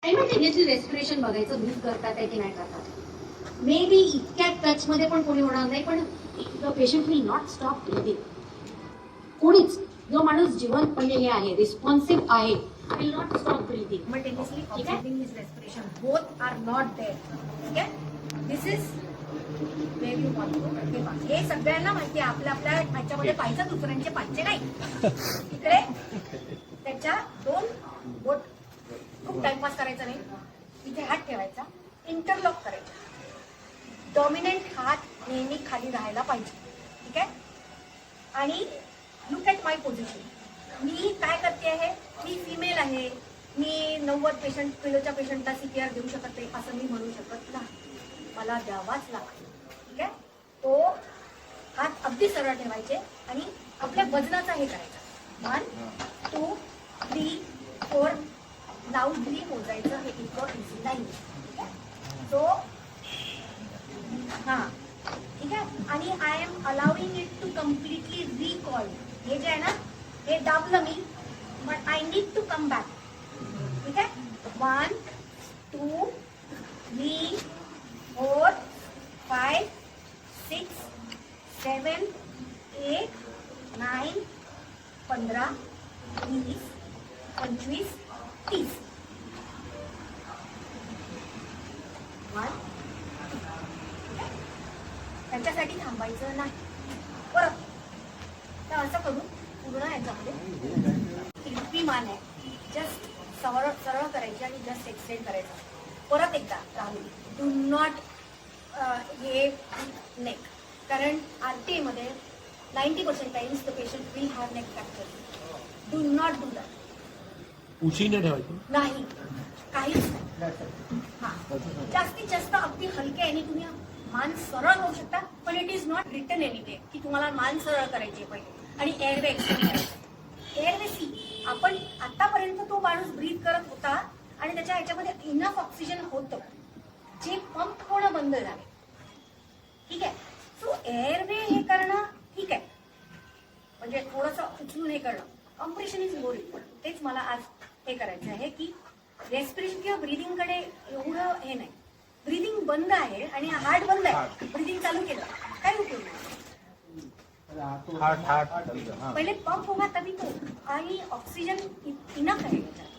Simultaneously respiration बघायचं, breath करतात आहे की नाही करतात. मे बी इतक्या टच मध्ये पण कोणी होणार नाही, पण the patient will not stop breathing. कोणीच, जो माणूस जिवंतपणे हे आहे, रिस्पॉन्सिव्ह आहे, will not stop breathing. Simultaneously observing his respiration, both are not there. ठीक आहे, this is where you want to. हे सगळ्यांना माहिती आहे. आपल्या ह्याच्यामध्ये पाहिजे, दुसऱ्यांचे पाहिजे नाही. इकडे त्याच्या दोन बोट, खूप टाइमपास करायचा नाही. इथे हात ठेवायचा, इंटरलॉक करायचा. डॉमिनंट हात नेहमी खाली राहायला पाहिजे. ठीक आहे, आणि लुक ॲट माय पोझिशन. मी काय करते आहे, मी फिमेल आहे, मी 90 किलोच्या पेशंटला CPR देऊ शकत नाही असं मी म्हणू शकत नाही. मला द्यावाच लागतो. ठीक आहे, तो हात अगदी सरळ ठेवायचे आणि आपल्या वजनाचा हे करायचा. 1 2 3 4 लाऊडली मोजायचं. हे इतकं इझी नाही. सो हां, ठीक आहे. आणि I am allowing it to completely recall. हे जे आहे ना, हे दाबलं मी, but I need to come back. ठीक आहे, 1 2 3 4 5 6 7 8 9 15 20 25 30. 1 त्याच्यासाठी थांबायचं नाही. परत तर असं करू पूर्ण याच्यामध्ये इतकी मान आहे, जस्ट सरळ सरळ करायची आणि जस्ट एक्सटेंड करायचं. परत एकदा राहुल, डू नॉट हे नेक, कारण RTA मध्ये 90% times the patient will have neck fracture. Do not do that. उशीने ठेवायची नाही, काहीच नाही. हा, जास्तीत जास्त अगदी हलके आणि तुम्ही मान सरळ होऊ शकता, पण it is not written anyway की तुम्हाला मान सरळ करायची पहिले आणि एअरवे एक्सटेंड करायचं. एअरवे सी, आपण आतापर्यंत तो माणूस ब्रीथ करत होता आणि त्याच्या ह्याच्यामध्ये इनफ ऑक्सिजन होतं, जे पंप होणं बंद झाले. ठीक आहे, सो एअरवे हे करणं ठीक आहे, म्हणजे थोडंसं उचलून हे करणं. Compression is more important. तेच मला आज हे करायचं आहे की रेस्पिरेशन किंवा ब्रिदिंगकडे एवढं हे नाही. ब्रिदिंग बंद आहे आणि हार्ट बंद आहे, ब्रिदिंग चालू केलं काय उपयोग नाही. पहिले पंप होगा तभी तो, आणि ऑक्सिजन इनफ आहे त्याच्यात.